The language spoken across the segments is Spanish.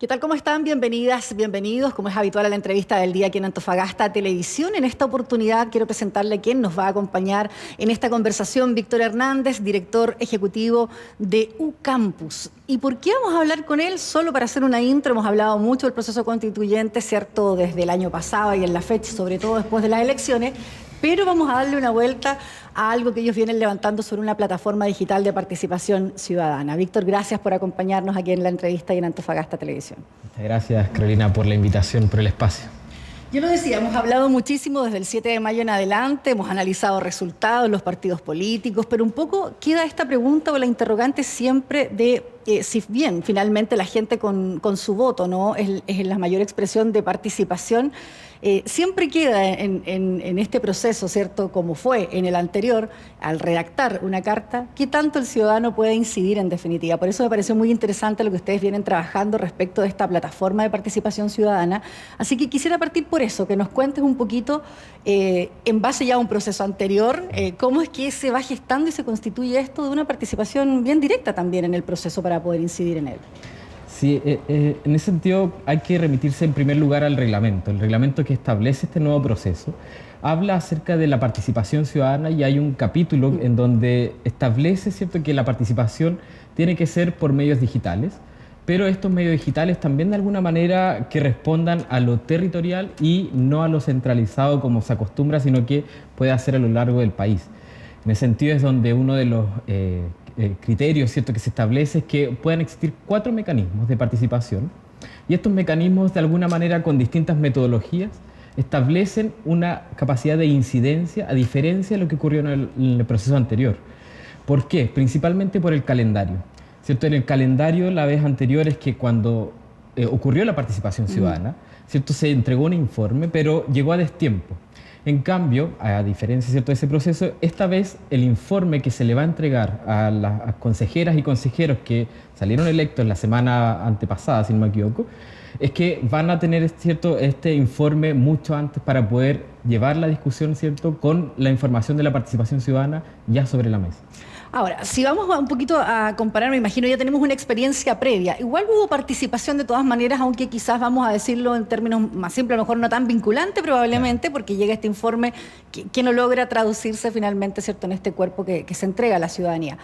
¿Qué tal? ¿Cómo están? Bienvenidas, bienvenidos. Como es habitual a la entrevista del día aquí en Antofagasta Televisión, en esta oportunidad quiero presentarle a quien nos va a acompañar en esta conversación, Víctor Hernández, director ejecutivo de UCampus. ¿Y por qué vamos a hablar con él? Solo para hacer una intro, hemos hablado mucho del proceso constituyente, ¿cierto?, desde el año pasado y en la fecha, sobre todo después de las elecciones, pero vamos a darle una vuelta a algo que ellos vienen levantando sobre una plataforma digital de participación ciudadana. Víctor, gracias por acompañarnos aquí en la entrevista y en Antofagasta Televisión. Muchas gracias, Carolina, por la invitación, por el espacio. Yo lo decía, hemos hablado muchísimo desde el 7 de mayo en adelante, hemos analizado resultados, los partidos políticos, pero un poco queda esta pregunta o la interrogante siempre de si bien finalmente la gente con su voto, ¿no?, es la mayor expresión de participación, siempre queda en este proceso, ¿cierto?, como fue en el anterior, al redactar una carta, ¿qué tanto el ciudadano puede incidir en definitiva? Por eso me pareció muy interesante lo que ustedes vienen trabajando respecto de esta plataforma de participación ciudadana. Así que quisiera partir por eso, que nos cuentes un poquito, en base ya a un proceso anterior, cómo es que se va gestando y se constituye esto de una participación bien directa también en el proceso para poder incidir en él. Sí, en ese sentido hay que remitirse en primer lugar al reglamento. El reglamento que establece este nuevo proceso habla acerca de la participación ciudadana y hay un capítulo en donde establece, ¿cierto?, que la participación tiene que ser por medios digitales, pero estos medios digitales también de alguna manera que respondan a lo territorial y no a lo centralizado como se acostumbra, sino que pueda ser a lo largo del país. En ese sentido es donde uno de los criterios, ¿cierto?, que se establece es que puedan existir 4 mecanismos de participación y estos mecanismos de alguna manera con distintas metodologías establecen una capacidad de incidencia a diferencia de lo que ocurrió en el proceso anterior. ¿Por qué? Principalmente por el calendario, ¿cierto? En el calendario la vez anterior es que cuando ocurrió la participación ciudadana, ¿cierto?, se entregó un informe pero llegó a destiempo. En cambio, a diferencia, ¿cierto?, de ese proceso, esta vez el informe que se le va a entregar a las consejeras y consejeros que salieron electos la semana antepasada, si no me equivoco, es que van a tener, ¿cierto?, este informe mucho antes para poder llevar la discusión, ¿cierto?, con la información de la participación ciudadana ya sobre la mesa. Ahora, si vamos un poquito a comparar, me imagino ya tenemos una experiencia previa. Igual hubo participación de todas maneras, aunque quizás vamos a decirlo en términos más simples, a lo mejor no tan vinculante probablemente, porque llega este informe que no logra traducirse finalmente, ¿cierto?, en este cuerpo que se entrega a la ciudadanía.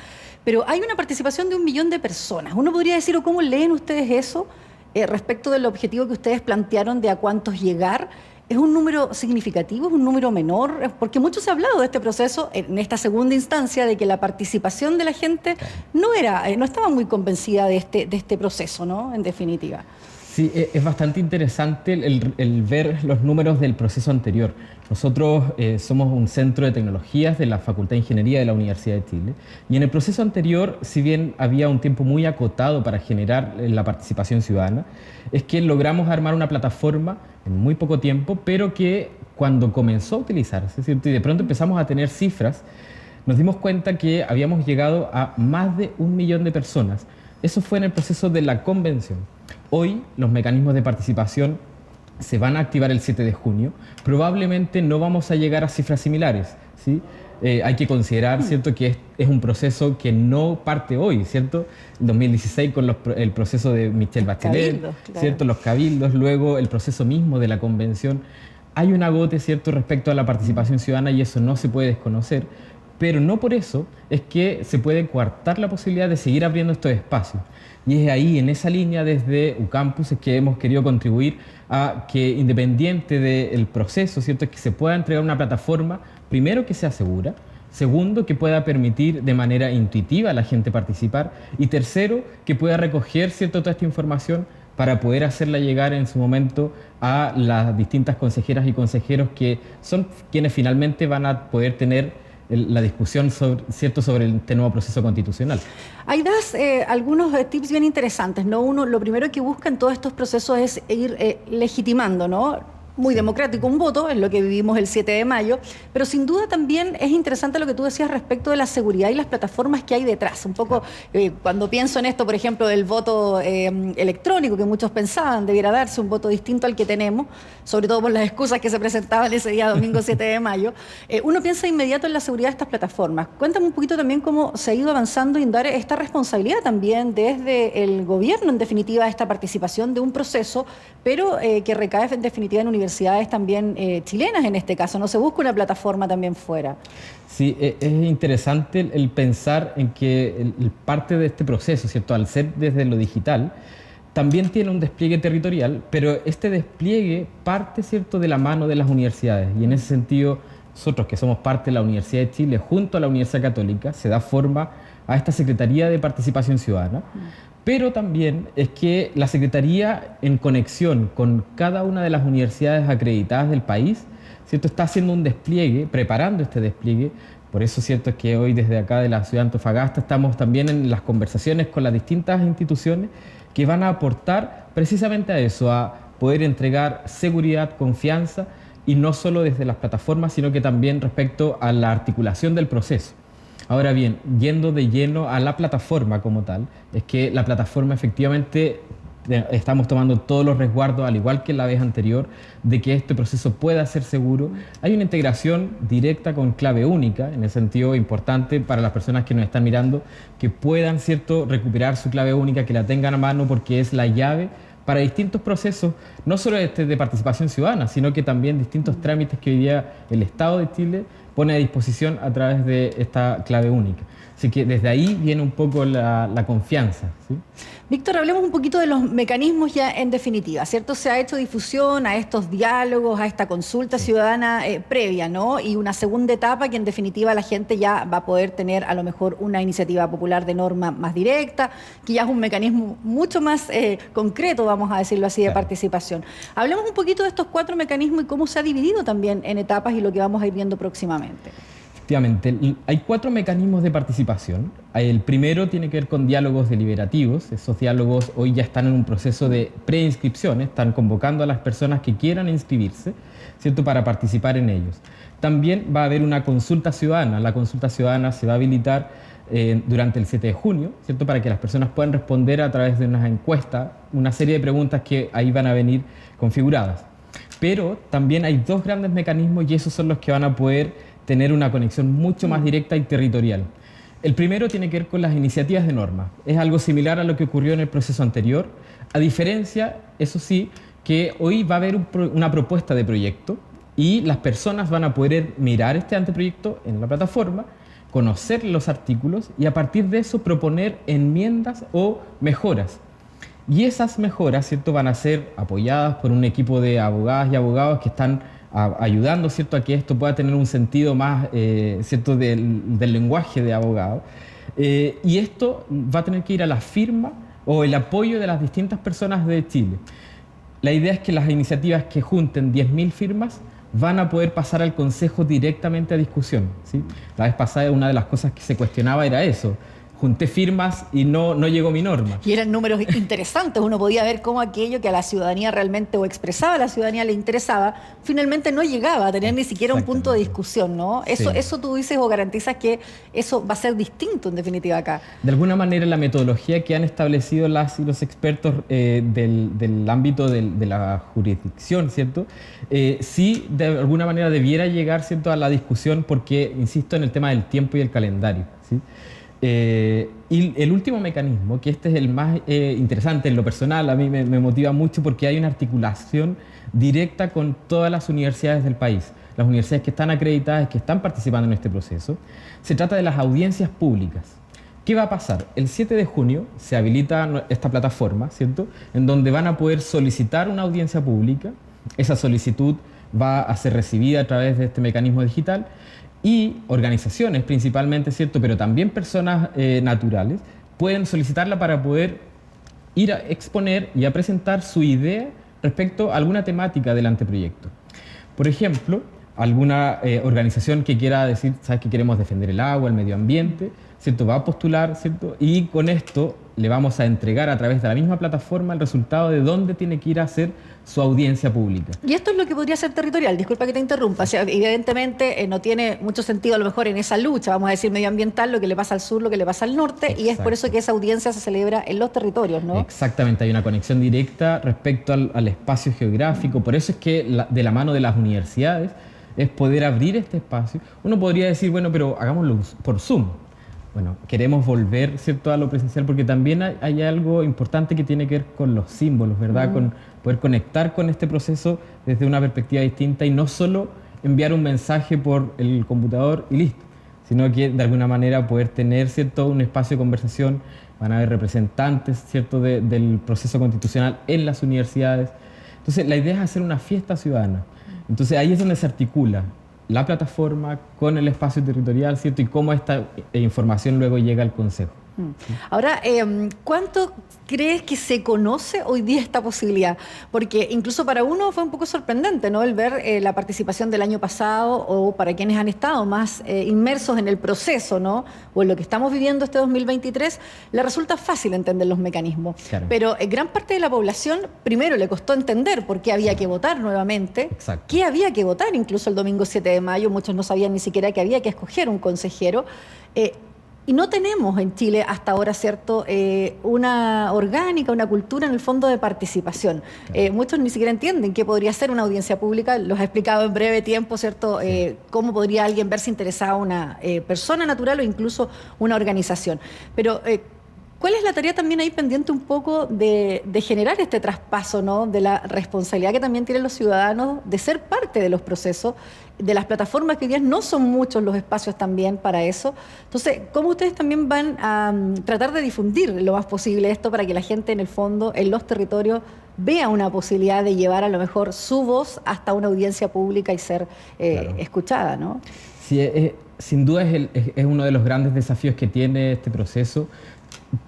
Pero hay una participación de 1 millón de personas. Uno podría decir, ¿o cómo leen ustedes eso respecto del objetivo que ustedes plantearon de a cuántos llegar? ¿Es un número significativo? ¿Es un número menor? Porque mucho se ha hablado de este proceso, en esta segunda instancia, de que la participación de la gente no estaba muy convencida de este proceso, ¿no?, en definitiva. Sí, es bastante interesante el ver los números del proceso anterior. Nosotros somos un centro de tecnologías de la Facultad de Ingeniería de la Universidad de Chile y en el proceso anterior, si bien había un tiempo muy acotado para generar la participación ciudadana, es que logramos armar una plataforma en muy poco tiempo, pero que cuando comenzó a utilizarse, ¿cierto?, y de pronto empezamos a tener cifras, nos dimos cuenta que habíamos llegado a más de 1 millón de personas. Eso fue en el proceso de la convención. Hoy los mecanismos de participación se van a activar el 7 de junio. Probablemente no vamos a llegar a cifras similares, ¿sí? Hay que considerar, ¿cierto?, que es un proceso que no parte hoy, ¿cierto? En 2016 con el proceso de Michelle Bachelet, Cabildos, claro, ¿cierto?, los cabildos, luego el proceso mismo de la convención. Hay un agote, ¿cierto?, respecto a la participación ciudadana y eso no se puede desconocer, pero no por eso es que se puede coartar la posibilidad de seguir abriendo estos espacios. Y es ahí, en esa línea, desde UCampus, es que hemos querido contribuir a que, independiente del proceso, ¿cierto?, es que se pueda entregar una plataforma, primero, que sea segura, segundo, que pueda permitir de manera intuitiva a la gente participar, y tercero, que pueda recoger, ¿cierto?, toda esta información para poder hacerla llegar en su momento a las distintas consejeras y consejeros que son quienes finalmente van a poder tener la discusión sobre este nuevo proceso constitucional. Hay algunos tips bien interesantes, ¿no? Uno, lo primero que busca en todos estos procesos es ir legitimando, ¿no?, muy democrático, un voto, es lo que vivimos el 7 de mayo, pero sin duda también es interesante lo que tú decías respecto de la seguridad y las plataformas que hay detrás. Un poco, cuando pienso en esto, por ejemplo, del voto electrónico, que muchos pensaban debiera darse un voto distinto al que tenemos, sobre todo por las excusas que se presentaban ese día, domingo 7 de mayo, uno piensa de inmediato en la seguridad de estas plataformas. Cuéntame un poquito también cómo se ha ido avanzando y dar esta responsabilidad también desde el gobierno, en definitiva, esta participación de un proceso, pero que recae en definitiva en universidades también chilenas en este caso. No se busca una plataforma también fuera. Sí, es interesante el pensar en que parte de este proceso, ¿cierto? Al ser desde lo digital, también tiene un despliegue territorial, pero este despliegue parte, ¿cierto?, de la mano de las universidades. Y en ese sentido, nosotros que somos parte de la Universidad de Chile, junto a la Universidad Católica, se da forma a esta Secretaría de Participación Ciudadana. Pero también es que la Secretaría, en conexión con cada una de las universidades acreditadas del país, ¿cierto?, está haciendo un despliegue, preparando este despliegue. Por eso, cierto, es que hoy desde acá de la ciudad de Antofagasta estamos también en las conversaciones con las distintas instituciones que van a aportar precisamente a eso, a poder entregar seguridad, confianza, y no solo desde las plataformas, sino que también respecto a la articulación del proceso. Ahora bien, yendo de lleno a la plataforma como tal, es que la plataforma efectivamente estamos tomando todos los resguardos, al igual que la vez anterior, de que este proceso pueda ser seguro. Hay una integración directa con clave única, en el sentido importante para las personas que nos están mirando, que puedan, ¿cierto?, recuperar su clave única, que la tengan a mano, porque es la llave para distintos procesos, no solo de participación ciudadana, sino que también distintos trámites que hoy día el Estado de Chile pone a disposición a través de esta clave única. Así que desde ahí viene un poco la confianza, ¿sí? Víctor, hablemos un poquito de los mecanismos ya en definitiva, ¿cierto? Se ha hecho difusión a estos diálogos, a esta consulta ciudadana previa, ¿no? Y una segunda etapa que en definitiva la gente ya va a poder tener a lo mejor una iniciativa popular de norma más directa, que ya es un mecanismo mucho más concreto, vamos a decirlo así, de participación. Hablemos un poquito de estos 4 mecanismos y cómo se ha dividido también en etapas y lo que vamos a ir viendo próximamente. Efectivamente, hay 4 mecanismos de participación. El primero tiene que ver con diálogos deliberativos. Esos diálogos hoy ya están en un proceso de preinscripción, están convocando a las personas que quieran inscribirse, ¿cierto?, para participar en ellos. También va a haber una consulta ciudadana. La consulta ciudadana se va a habilitar durante el 7 de junio, ¿cierto?, para que las personas puedan responder a través de una encuesta, una serie de preguntas que ahí van a venir configuradas. Pero también hay 2 grandes mecanismos y esos son los que van a poder tener una conexión mucho más directa y territorial. El primero tiene que ver con las iniciativas de norma. Es algo similar a lo que ocurrió en el proceso anterior, a diferencia, eso sí, que hoy va a haber una propuesta de proyecto y las personas van a poder mirar este anteproyecto en la plataforma, conocer los artículos y a partir de eso proponer enmiendas o mejoras. Y esas mejoras, ¿cierto?, van a ser apoyadas por un equipo de abogadas y abogados que están ayudando, ¿cierto?, a que esto pueda tener un sentido más, ¿cierto?, del lenguaje de abogado. Y esto va a tener que ir a la firma o el apoyo de las distintas personas de Chile. La idea es que las iniciativas que junten 10.000 firmas van a poder pasar al Consejo directamente a discusión, ¿sí? La vez pasada una de las cosas que se cuestionaba era eso. Junté firmas y no llegó mi norma. Y eran números interesantes, uno podía ver cómo aquello que a la ciudadanía realmente o expresaba a la ciudadanía le interesaba, finalmente no llegaba a tener ni siquiera un punto de discusión, ¿no? Eso tú dices o garantizas que eso va a ser distinto en definitiva acá. De alguna manera la metodología que han establecido las y los expertos del ámbito de la jurisdicción, ¿cierto? Sí, de alguna manera debiera llegar, ¿cierto?, a la discusión porque, insisto, en el tema del tiempo y el calendario, ¿sí? Y el último mecanismo, que este es el más interesante en lo personal, a mí me motiva mucho porque hay una articulación directa con todas las universidades del país, las universidades que están acreditadas, que están participando en este proceso. Se trata de las audiencias públicas. ¿Qué va a pasar? El 7 de junio se habilita esta plataforma, ¿cierto?, en donde van a poder solicitar una audiencia pública. Esa solicitud va a ser recibida a través de este mecanismo digital. Y organizaciones principalmente, ¿cierto?, pero también personas naturales, pueden solicitarla para poder ir a exponer y a presentar su idea respecto a alguna temática del anteproyecto. Por ejemplo, alguna organización que quiera decir, ¿sabes?, que queremos defender el agua, el medio ambiente, ¿cierto?, va a postular, ¿cierto?, y con esto le vamos a entregar a través de la misma plataforma el resultado de dónde tiene que ir a hacer su audiencia pública. Y esto es lo que podría ser territorial, disculpa que te interrumpa, o sea, evidentemente no tiene mucho sentido a lo mejor en esa lucha, vamos a decir medioambiental, lo que le pasa al sur, lo que le pasa al norte. Exacto. Y es por eso que esa audiencia se celebra en los territorios, ¿no? Exactamente, hay una conexión directa respecto al espacio geográfico, por eso es que de la mano de las universidades es poder abrir este espacio. Uno podría decir, bueno, pero hagámoslo por Zoom. Bueno, queremos volver, ¿cierto?, a lo presencial, porque también hay algo importante que tiene que ver con los símbolos, ¿verdad? Con poder conectar con este proceso desde una perspectiva distinta y no solo enviar un mensaje por el computador y listo, sino que de alguna manera poder tener, ¿cierto?, un espacio de conversación. Van a haber representantes, ¿cierto?, del proceso constitucional en las universidades. Entonces, la idea es hacer una fiesta ciudadana. Entonces, ahí es donde se articula la plataforma con el espacio territorial, ¿cierto? Y cómo esta información luego llega al Consejo. Ahora, ¿cuánto crees que se conoce hoy día esta posibilidad? Porque incluso para uno fue un poco sorprendente, ¿no?, el ver la participación del año pasado, o para quienes han estado más inmersos en el proceso, ¿no?, o en lo que estamos viviendo este 2023, le resulta fácil entender los mecanismos. Claro. Pero gran parte de la población primero le costó entender por qué había que votar nuevamente, Exacto. qué había que votar incluso el domingo 7 de mayo, muchos no sabían ni siquiera que había que escoger un consejero. Y no tenemos en Chile hasta ahora, ¿cierto?, una orgánica, una cultura en el fondo de participación. Muchos ni siquiera entienden qué podría ser una audiencia pública. Los he explicado en breve tiempo, ¿cierto?, cómo podría alguien verse interesada una persona natural o incluso una organización. Pero ¿cuál es la tarea también ahí pendiente un poco de generar este traspaso, ¿no?, de la responsabilidad que también tienen los ciudadanos de ser parte de los procesos, de las plataformas que hoy día no son muchos los espacios también para eso? Entonces, ¿cómo ustedes también van a tratar de difundir lo más posible esto para que la gente en el fondo, en los territorios, vea una posibilidad de llevar a lo mejor su voz hasta una audiencia pública y ser claro, escuchada, ¿no? Sí, sin duda es uno de los grandes desafíos que tiene este proceso,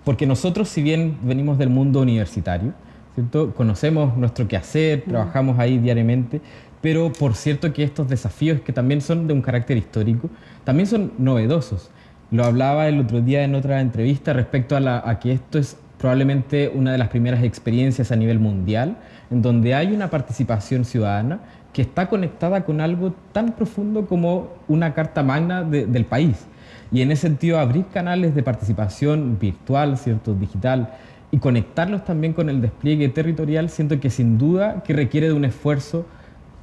porque nosotros, si bien venimos del mundo universitario, ¿cierto?, conocemos nuestro quehacer, trabajamos ahí diariamente, pero por cierto que estos desafíos, que también son de un carácter histórico, también son novedosos. Lo hablaba el otro día en otra entrevista respecto a que esto es probablemente una de las primeras experiencias a nivel mundial en donde hay una participación ciudadana que está conectada con algo tan profundo como una carta magna del país. Y en ese sentido, abrir canales de participación virtual, ¿cierto?, digital, y conectarlos también con el despliegue territorial, siento que sin duda que requiere de un esfuerzo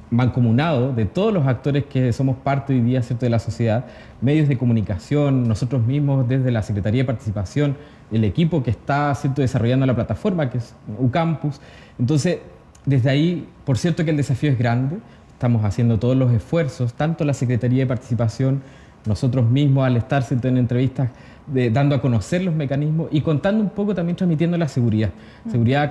mancomunado de todos los actores que somos parte hoy día, ¿cierto?, de la sociedad, medios de comunicación, nosotros mismos desde la Secretaría de Participación, el equipo que está, ¿cierto?, desarrollando la plataforma, que es UCampus. Entonces, desde ahí, por cierto que el desafío es grande, estamos haciendo todos los esfuerzos, tanto la Secretaría de Participación, nosotros mismos al estar, ¿cierto?, en entrevistas, dando a conocer los mecanismos y contando un poco, también transmitiendo la seguridad,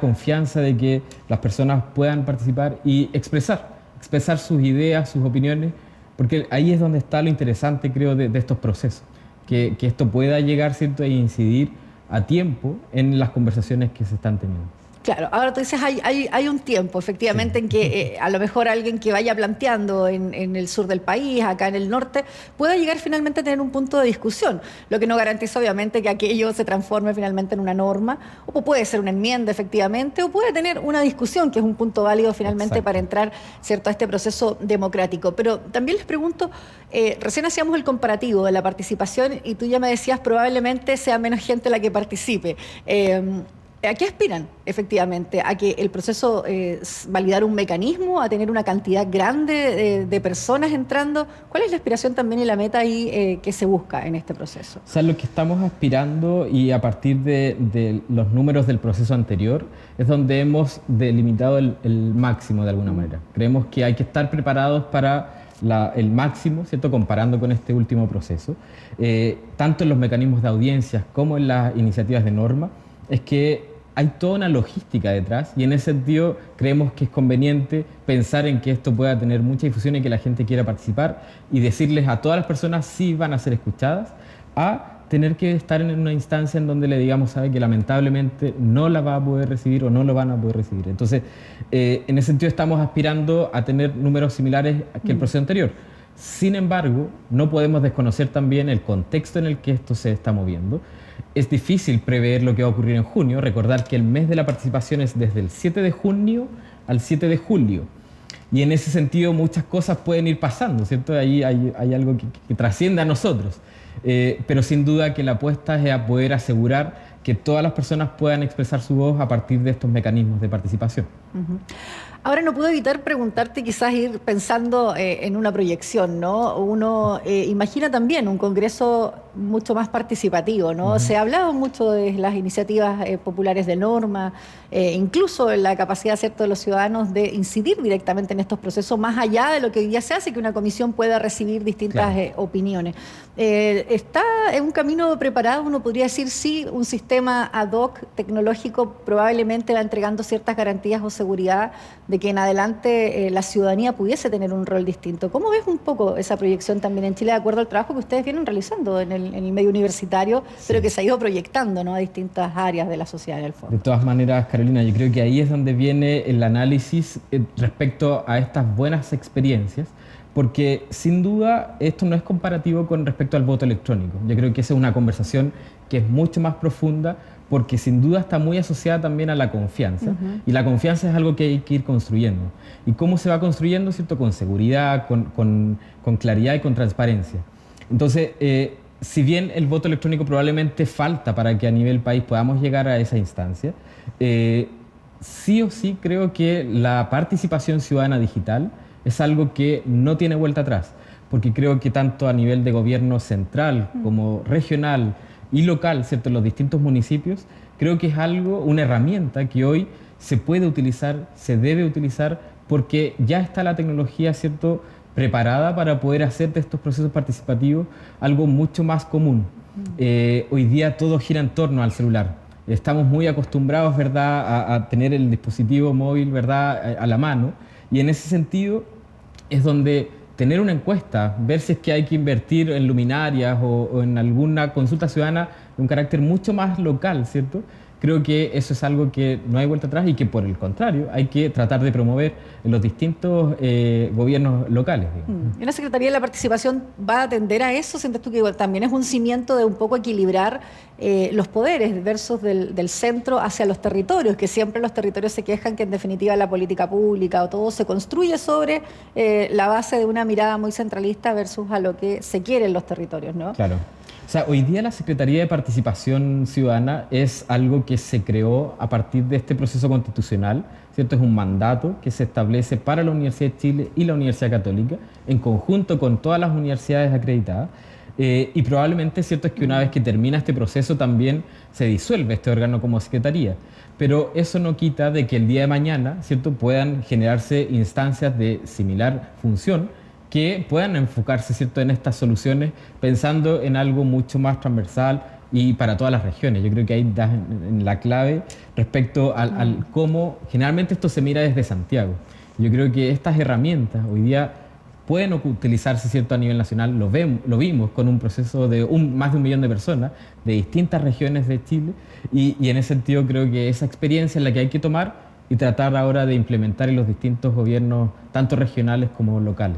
confianza de que las personas puedan participar y expresar sus ideas, sus opiniones, porque ahí es donde está lo interesante, creo, de estos procesos, que esto pueda llegar, ¿cierto?, e incidir a tiempo en las conversaciones que se están teniendo. Claro, ahora tú dices, hay un tiempo, efectivamente, sí, en que a lo mejor alguien que vaya planteando en el sur del país, acá en el norte, pueda llegar finalmente a tener un punto de discusión, lo que no garantiza obviamente que aquello se transforme finalmente en una norma, o puede ser una enmienda, efectivamente, o puede tener una discusión, que es un punto válido finalmente. Exacto. Para entrar, ¿cierto?, a este proceso democrático. Pero también les pregunto, recién hacíamos el comparativo de la participación y tú ya me decías probablemente sea menos gente la que participe. ¿A qué aspiran, efectivamente? ¿A que el proceso validar un mecanismo, a tener una cantidad grande de personas entrando? ¿Cuál es la aspiración también y la meta ahí que se busca en este proceso? O sea, lo que estamos aspirando, y a partir de los números del proceso anterior, es donde hemos delimitado el máximo de alguna manera. Creemos que hay que estar preparados para el máximo, ¿cierto?, comparando con este último proceso, tanto en los mecanismos de audiencias como en las iniciativas de norma. Es que hay toda una logística detrás y en ese sentido creemos que es conveniente pensar en que esto pueda tener mucha difusión y que la gente quiera participar y decirles a todas las personas si van a ser escuchadas, a tener que estar en una instancia en donde le digamos, sabe, que lamentablemente no la va a poder recibir o no lo van a poder recibir. Entonces, en ese sentido estamos aspirando a tener números similares que el proceso anterior. Sin embargo, no podemos desconocer también el contexto en el que esto se está moviendo. Es difícil prever lo que va a ocurrir en junio. Recordar que el mes de la participación es desde el 7 de junio al 7 de julio. Y en ese sentido muchas cosas pueden ir pasando, ¿cierto? Ahí hay algo que trasciende a nosotros. Pero sin duda que la apuesta es a poder asegurar que todas las personas puedan expresar su voz a partir de estos mecanismos de participación. Uh-huh. Ahora no puedo evitar preguntarte, quizás ir pensando en una proyección, ¿no? Uno imagina también un Congreso mucho más participativo, ¿no? Uh-huh. Se ha hablado mucho de las iniciativas populares de norma, incluso en la capacidad, ¿cierto?, de los ciudadanos de incidir directamente en estos procesos, más allá de lo que hoy día se hace, que una comisión pueda recibir distintas opiniones. ¿Está en un camino preparado? Uno podría decir, sí, un sistema ad hoc tecnológico probablemente va entregando ciertas garantías o seguridad de que en adelante la ciudadanía pudiese tener un rol distinto. ¿Cómo ves un poco esa proyección también en Chile, de acuerdo al trabajo que ustedes vienen realizando en el medio universitario, sí, pero que se ha ido proyectando, ¿no?, a distintas áreas de la sociedad en el fondo? De todas maneras, Carolina, yo creo que ahí es donde viene el análisis respecto a estas buenas experiencias, porque sin duda esto no es comparativo con respecto al voto electrónico. Yo creo que esa es una conversación que es mucho más profunda, porque sin duda está muy asociada también a la confianza. Uh-huh. Y la confianza es algo que hay que ir construyendo. ¿Y cómo se va construyendo? ¿Cierto? Con seguridad, con claridad y con transparencia. Entonces, si bien el voto electrónico probablemente falta para que a nivel país podamos llegar a esa instancia, sí o sí creo que la participación ciudadana digital es algo que no tiene vuelta atrás, porque creo que tanto a nivel de gobierno central como regional y local, ¿cierto?, en los distintos municipios, creo que es algo, una herramienta que hoy se puede utilizar, se debe utilizar, porque ya está la tecnología, ¿cierto?, preparada para poder hacer de estos procesos participativos algo mucho más común. Hoy día todo gira en torno al celular. Estamos muy acostumbrados, ¿verdad?, a tener el dispositivo móvil, ¿verdad?, a la mano, y en ese sentido es donde tener una encuesta, ver si es que hay que invertir en luminarias o en alguna consulta ciudadana de un carácter mucho más local, ¿cierto? Creo que eso es algo que no hay vuelta atrás y que por el contrario hay que tratar de promover en los distintos gobiernos locales. ¿Y la Secretaría de la Participación va a atender a eso? ¿Sientes tú que también es un cimiento de un poco equilibrar los poderes versus del centro hacia los territorios? Que siempre los territorios se quejan que en definitiva la política pública o todo se construye sobre la base de una mirada muy centralista versus a lo que se quiere en los territorios, ¿no? Claro. O sea, hoy día la Secretaría de Participación Ciudadana es algo que se creó a partir de este proceso constitucional, ¿cierto? Es un mandato que se establece para la Universidad de Chile y la Universidad Católica, en conjunto con todas las universidades acreditadas, y probablemente, ¿cierto?, es que una vez que termina este proceso también se disuelve este órgano como secretaría, pero eso no quita de que el día de mañana, ¿cierto?, puedan generarse instancias de similar función, que puedan enfocarse, ¿cierto?, en estas soluciones pensando en algo mucho más transversal y para todas las regiones. Yo creo que ahí das en la clave respecto al cómo generalmente esto se mira desde Santiago. Yo creo que estas herramientas hoy día pueden utilizarse, ¿cierto?, a nivel nacional. Lo vimos con un proceso de más de 1 millón de personas de distintas regiones de Chile y en ese sentido creo que esa experiencia es la que hay que tomar y tratar ahora de implementar en los distintos gobiernos, tanto regionales como locales.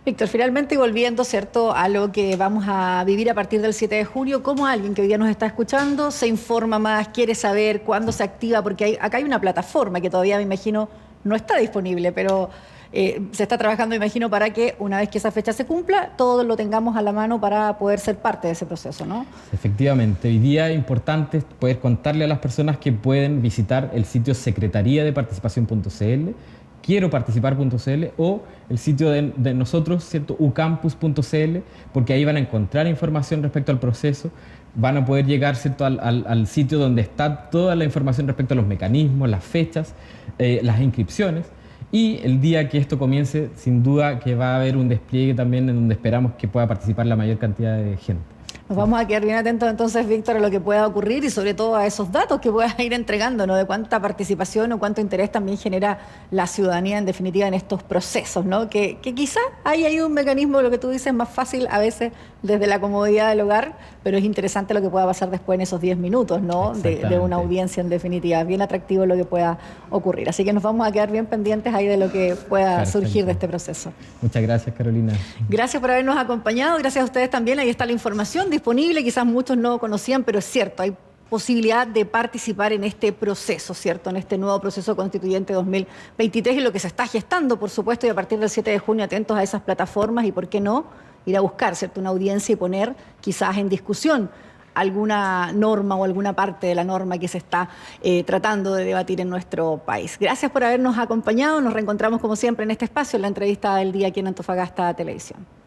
Víctor, finalmente, y volviendo, ¿cierto?, a lo que vamos a vivir a partir del 7 de junio, ¿cómo alguien que hoy día nos está escuchando se informa más, quiere saber cuándo se activa? Porque acá hay una plataforma que todavía, me imagino, no está disponible, pero se está trabajando, me imagino, para que una vez que esa fecha se cumpla, todos lo tengamos a la mano para poder ser parte de ese proceso, ¿no? Efectivamente. Hoy día es importante poder contarle a las personas que pueden visitar el sitio secretariadeparticipación.cl, quieroparticipar.cl o el sitio de nosotros, ¿cierto?, ucampus.cl, porque ahí van a encontrar información respecto al proceso, van a poder llegar, ¿cierto?, al sitio donde está toda la información respecto a los mecanismos, las fechas, las inscripciones, y el día que esto comience, sin duda que va a haber un despliegue también en donde esperamos que pueda participar la mayor cantidad de gente. Nos vamos a quedar bien atentos entonces, Víctor, a lo que pueda ocurrir y sobre todo a esos datos que puedas ir entregando, ¿no?, de cuánta participación o cuánto interés también genera la ciudadanía en definitiva en estos procesos, ¿no? Que quizá hay un mecanismo, lo que tú dices, más fácil a veces desde la comodidad del hogar, pero es interesante lo que pueda pasar después en esos 10 minutos, ¿no?, de una audiencia en definitiva. Bien atractivo lo que pueda ocurrir. Así que nos vamos a quedar bien pendientes ahí de lo que pueda surgir de este proceso. Muchas gracias, Carolina. Gracias por habernos acompañado, gracias a ustedes también. Ahí está la información disponible, quizás muchos no conocían, pero es cierto, hay posibilidad de participar en este proceso, ¿cierto? En este nuevo proceso constituyente 2023 y lo que se está gestando, por supuesto, y a partir del 7 de junio atentos a esas plataformas y, ¿por qué no?, ir a buscar, ¿cierto?, una audiencia y poner quizás en discusión alguna norma o alguna parte de la norma que se está tratando de debatir en nuestro país. Gracias por habernos acompañado. Nos reencontramos como siempre en este espacio, en la entrevista del día aquí en Antofagasta Televisión.